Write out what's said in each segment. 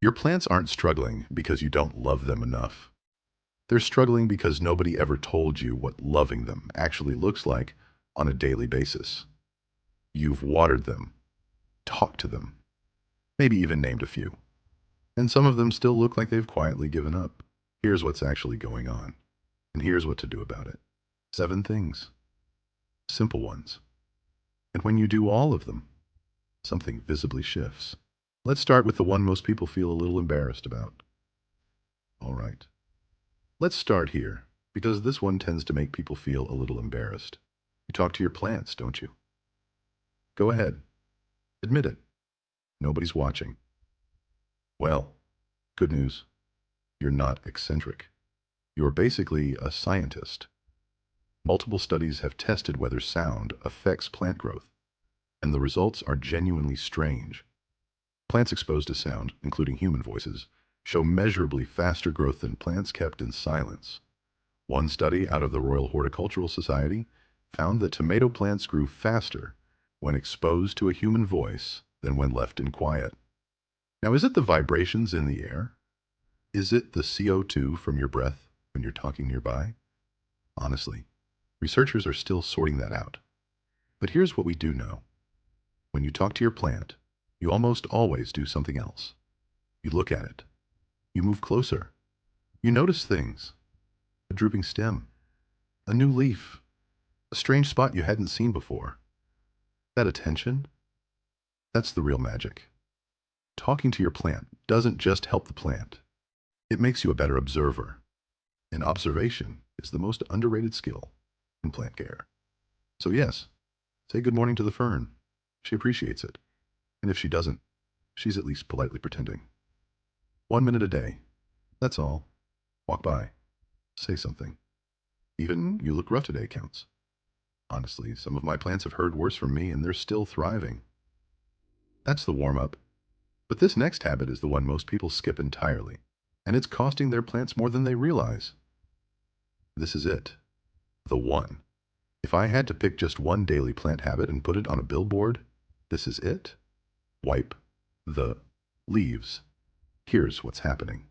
Your plants aren't struggling because you don't love them enough. They're struggling because nobody ever told you what loving them actually looks like on a daily basis. You've watered them, talked to them, maybe even named a few. And some of them still look like they've quietly given up. Here's what's actually going on. And here's what to do about it. 7 things. Simple ones. And when you do all of them, something visibly shifts. Let's start with the one most people feel a little embarrassed about. All right. Let's start here, because this one tends to make people feel a little embarrassed. You talk to your plants, don't you? Go ahead. Admit it. Nobody's watching. Well, good news. You're not eccentric. You're basically a scientist. Multiple studies have tested whether sound affects plant growth, and the results are genuinely strange. Plants exposed to sound, including human voices, show measurably faster growth than plants kept in silence. One study out of the Royal Horticultural Society found that tomato plants grew faster when exposed to a human voice than when left in quiet. Now, is it the vibrations in the air? Is it the CO2 from your breath when you're talking nearby? Honestly, researchers are still sorting that out. But here's what we do know. When you talk to your plant, you almost always do something else. You look at it. You move closer. You notice things. A drooping stem. A new leaf. A strange spot you hadn't seen before. That attention? That's the real magic. Talking to your plant doesn't just help the plant. It makes you a better observer. And observation is the most underrated skill in plant care. So yes, say good morning to the fern. She appreciates it. And if she doesn't, she's at least politely pretending. 1 minute a day. That's all. Walk by. Say something. Even "you look rough today" counts. Honestly, some of my plants have heard worse from me and they're still thriving. That's the warm-up. But this next habit is the one most people skip entirely, and it's costing their plants more than they realize. This is it. The one. If I had to pick just one daily plant habit and put it on a billboard, this is it. Wipe the leaves. Here's what's happening.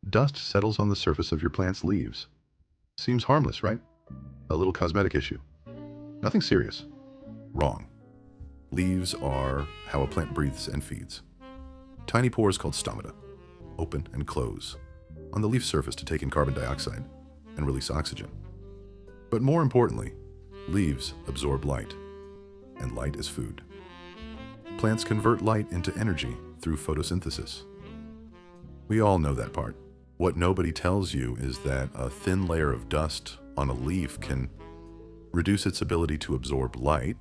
Dust settles on the surface of your plant's leaves. Seems harmless, right? A little cosmetic issue. Nothing serious. Wrong. Leaves are how a plant breathes and feeds. Tiny pores called stomata open and close on the leaf surface to take in carbon dioxide and release oxygen. But more importantly, leaves absorb light, and light is food. Plants convert light into energy through photosynthesis. We all know that part. What nobody tells you is that a thin layer of dust on a leaf can reduce its ability to absorb light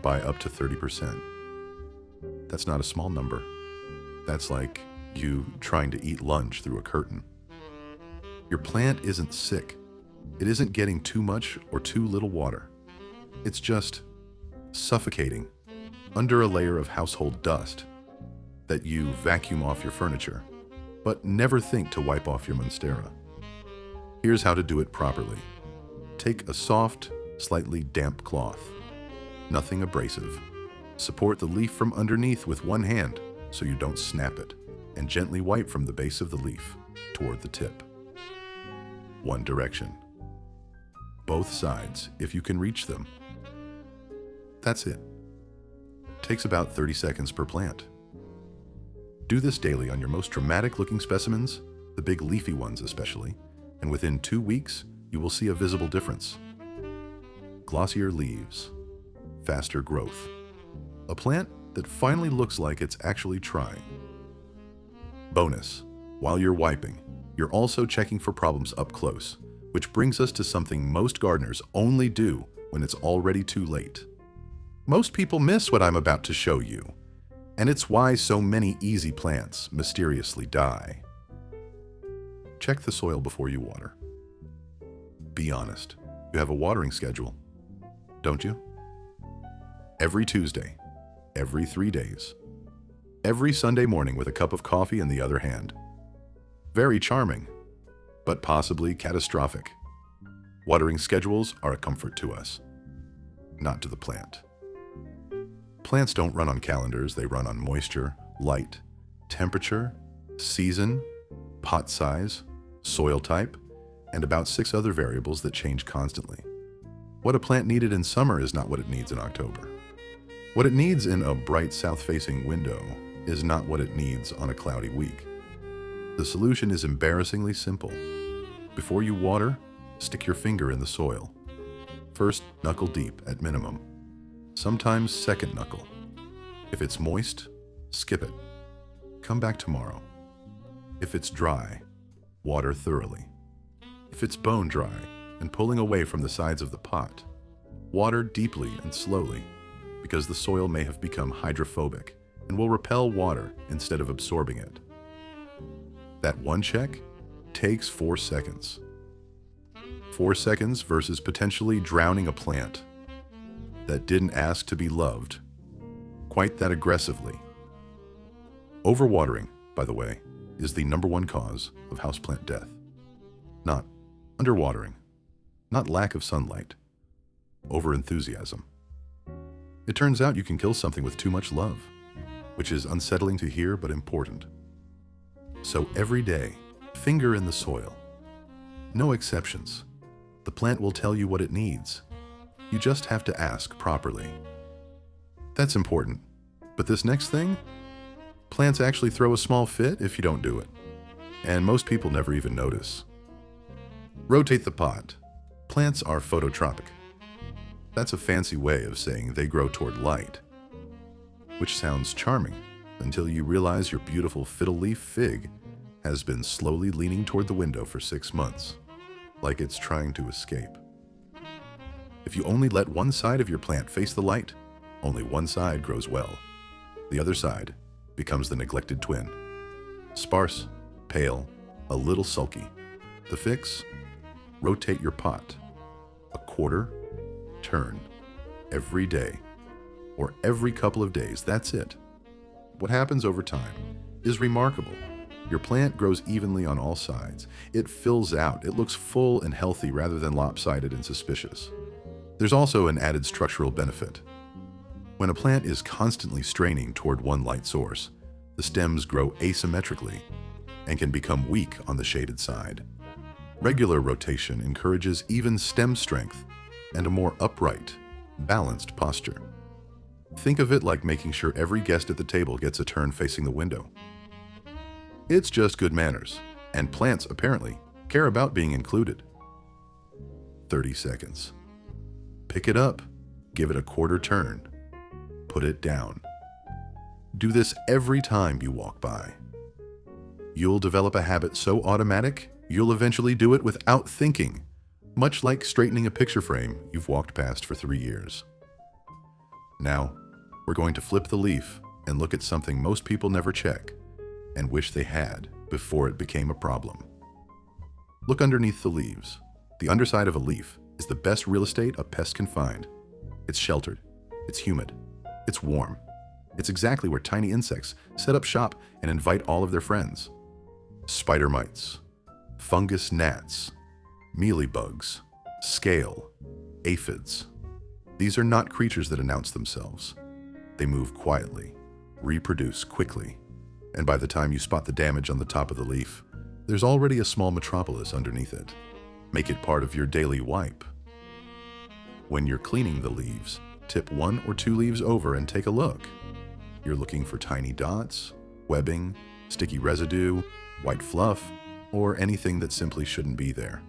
by up to 30%. That's not a small number. That's like you trying to eat lunch through a curtain. Your plant isn't sick. It isn't getting too much or too little water. It's just suffocating under a layer of household dust that you vacuum off your furniture, but never think to wipe off your monstera. Here's how to do it properly. Take a soft, slightly damp cloth. Nothing abrasive. Support the leaf from underneath with one hand so you don't snap it, and gently wipe from the base of the leaf toward the tip. One direction. Both sides, if you can reach them. That's it. Takes about 30 seconds per plant. Do this daily on your most dramatic-looking specimens, the big leafy ones especially, and within 2 weeks, you will see a visible difference. Glossier leaves, faster growth. A plant that finally looks like it's actually trying. Bonus, while you're wiping, you're also checking for problems up close, which brings us to something most gardeners only do when it's already too late. Most people miss what I'm about to show you, and it's why so many easy plants mysteriously die. Check the soil before you water. Be honest, you have a watering schedule, don't you? Every Tuesday, every 3 days, every Sunday morning with a cup of coffee in the other hand. Very charming, but possibly catastrophic. Watering schedules are a comfort to us, not to the plant. Plants don't run on calendars, they run on moisture, light, temperature, season, pot size, soil type, and about 6 other variables that change constantly. What a plant needed in summer is not what it needs in October. What it needs in a bright south-facing window is not what it needs on a cloudy week. The solution is embarrassingly simple. Before you water, stick your finger in the soil. First, knuckle deep at minimum. Sometimes second knuckle. If it's moist, skip it. Come back tomorrow. If it's dry, water thoroughly. If it's bone dry and pulling away from the sides of the pot, water deeply and slowly, because the soil may have become hydrophobic and will repel water instead of absorbing it. That one check takes 4 seconds. 4 seconds versus potentially drowning a plant that didn't ask to be loved quite that aggressively. Overwatering, by the way, is the #1 cause of houseplant death. Not underwatering, not lack of sunlight, overenthusiasm. It turns out you can kill something with too much love, which is unsettling to hear but important. So every day, finger in the soil. No exceptions. The plant will tell you what it needs. You just have to ask properly. That's important. But this next thing? Plants actually throw a small fit if you don't do it. And most people never even notice. Rotate the pot. Plants are phototropic. That's a fancy way of saying they grow toward light, which sounds charming until you realize your beautiful fiddle leaf fig has been slowly leaning toward the window for 6 months, like it's trying to escape. If you only let one side of your plant face the light, only one side grows well. The other side becomes the neglected twin. Sparse, pale, a little sulky. The fix? Rotate your pot. A quarter turn every day, or every couple of days. That's it. What happens over time is remarkable. Your plant grows evenly on all sides. It fills out. It looks full and healthy rather than lopsided and suspicious. There's also an added structural benefit. When a plant is constantly straining toward one light source, the stems grow asymmetrically and can become weak on the shaded side. Regular rotation encourages even stem strength and a more upright, balanced posture. Think of it like making sure every guest at the table gets a turn facing the window. It's just good manners, and plants apparently care about being included. 30 seconds. Pick it up, give it a quarter turn, put it down. Do this every time you walk by. You'll develop a habit so automatic, you'll eventually do it without thinking, much like straightening a picture frame you've walked past for 3 years. Now, we're going to flip the leaf and look at something most people never check and wish they had before it became a problem. Look underneath the leaves. The underside of a leaf is the best real estate a pest can find. It's sheltered, it's humid, it's warm. It's exactly where tiny insects set up shop and invite all of their friends. Spider mites, fungus gnats, mealybugs, scale, aphids. These are not creatures that announce themselves. They move quietly, reproduce quickly, and by the time you spot the damage on the top of the leaf, there's already a small metropolis underneath it. Make it part of your daily wipe. When you're cleaning the leaves, tip 1 or 2 leaves over and take a look. You're looking for tiny dots, webbing, sticky residue, white fluff, or anything that simply shouldn't be there.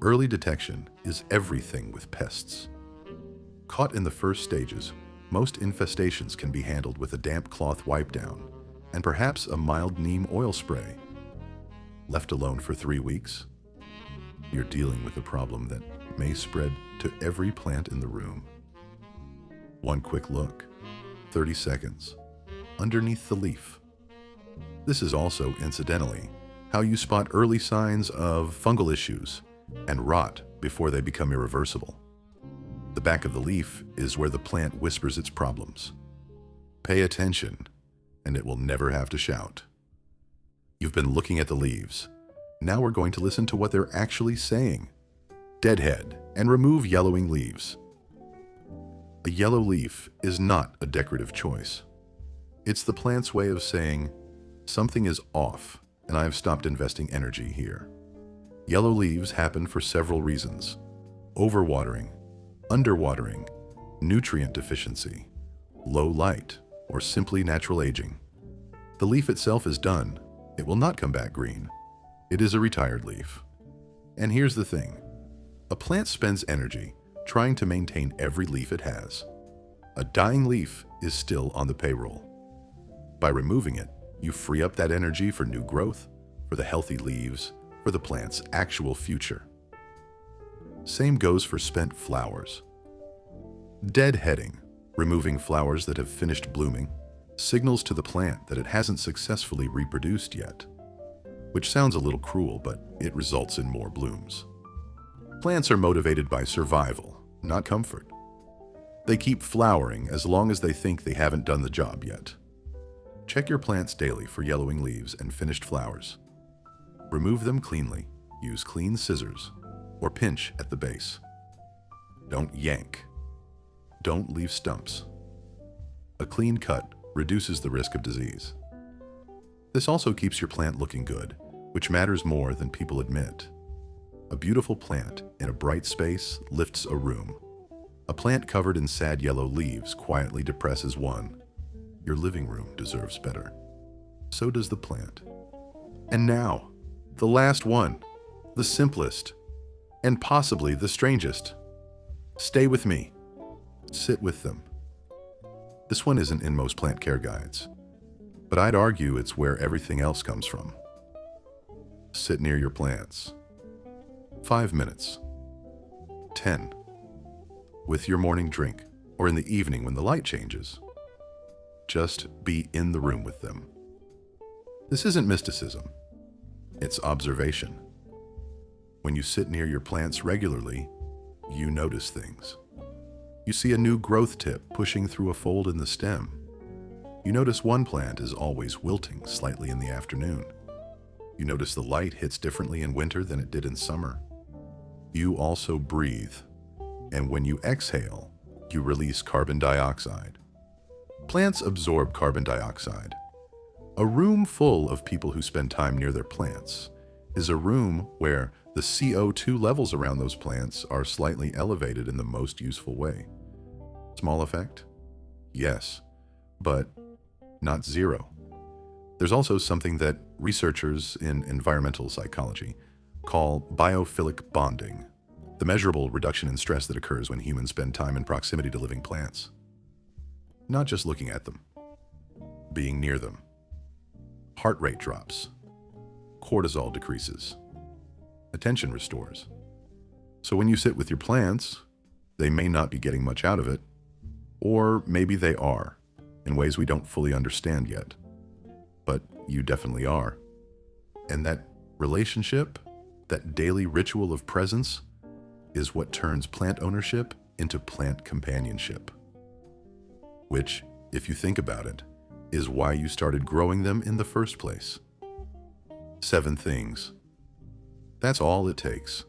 Early detection is everything with pests. Caught in the first stages, most infestations can be handled with a damp cloth wipe down and perhaps a mild neem oil spray. Left alone for 3 weeks, you're dealing with a problem that may spread to every plant in the room. One quick look, 30 seconds, underneath the leaf. This is also, incidentally, how you spot early signs of fungal issues and rot before they become irreversible. The back of the leaf is where the plant whispers its problems. Pay attention, and it will never have to shout. You've been looking at the leaves. Now we're going to listen to what they're actually saying. Deadhead and remove yellowing leaves. A yellow leaf is not a decorative choice. It's the plant's way of saying, Something is off, and I have stopped investing energy here. Yellow leaves happen for several reasons: overwatering, underwatering, nutrient deficiency, low light, or simply natural aging. The leaf itself is done. It will not come back green. It is a retired leaf. And here's the thing. A plant spends energy trying to maintain every leaf it has. A dying leaf is still on the payroll. By removing it, you free up that energy for new growth, for the healthy leaves, for the plant's actual future. Same goes for spent flowers. Deadheading, removing flowers that have finished blooming, signals to the plant that it hasn't successfully reproduced yet. Which sounds a little cruel, but it results in more blooms. Plants are motivated by survival, not comfort. They keep flowering as long as they think they haven't done the job yet. Check your plants daily for yellowing leaves and finished flowers. Remove them cleanly, use clean scissors, or pinch at the base. Don't yank. Don't leave stumps. A clean cut reduces the risk of disease. This also keeps your plant looking good, which matters more than people admit. A beautiful plant in a bright space lifts a room. A plant covered in sad yellow leaves quietly depresses one. Your living room deserves better. So does the plant. And now, the last one, the simplest, and possibly the strangest. Stay with me. Sit with them. This one isn't in most plant care guides, but I'd argue it's where everything else comes from. Sit near your plants. 5 minutes. 10. With your morning drink, or in the evening when the light changes. Just be in the room with them. This isn't mysticism. It's observation. When you sit near your plants regularly, you notice things. You see a new growth tip pushing through a fold in the stem. You notice one plant is always wilting slightly in the afternoon. You notice the light hits differently in winter than it did in summer. You also breathe, and when you exhale, you release carbon dioxide. Plants absorb carbon dioxide. A room full of people who spend time near their plants is a room where the CO2 levels around those plants are slightly elevated in the most useful way. Small effect? Yes, but not zero. There's also something that researchers in environmental psychology call biophilic bonding, the measurable reduction in stress that occurs when humans spend time in proximity to living plants. Not just looking at them, being near them. Heart rate drops, cortisol decreases, attention restores. So when you sit with your plants, they may not be getting much out of it, or maybe they are, in ways we don't fully understand yet. But you definitely are. And that relationship, that daily ritual of presence, is what turns plant ownership into plant companionship. Which, if you think about it, is why you started growing them in the first place. 7 things. That's all it takes.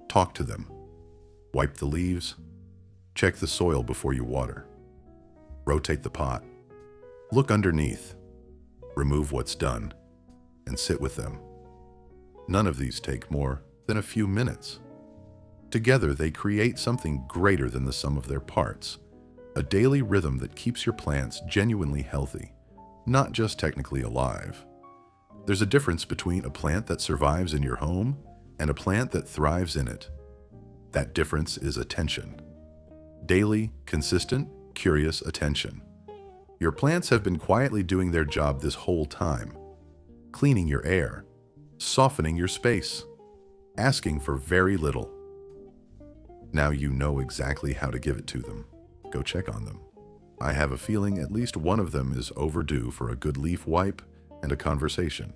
Talk to them. Wipe the leaves. Check the soil before you water. Rotate the pot. Look underneath. Remove what's done. And sit with them. None of these take more than a few minutes. Together, they create something greater than the sum of their parts. A daily rhythm that keeps your plants genuinely healthy, not just technically alive. There's a difference between a plant that survives in your home and a plant that thrives in it. That difference is attention. Daily, consistent, curious attention. Your plants have been quietly doing their job this whole time, cleaning your air, softening your space, asking for very little. Now you know exactly how to give it to them. Go check on them. I have a feeling at least one of them is overdue for a good leaf wipe and a conversation.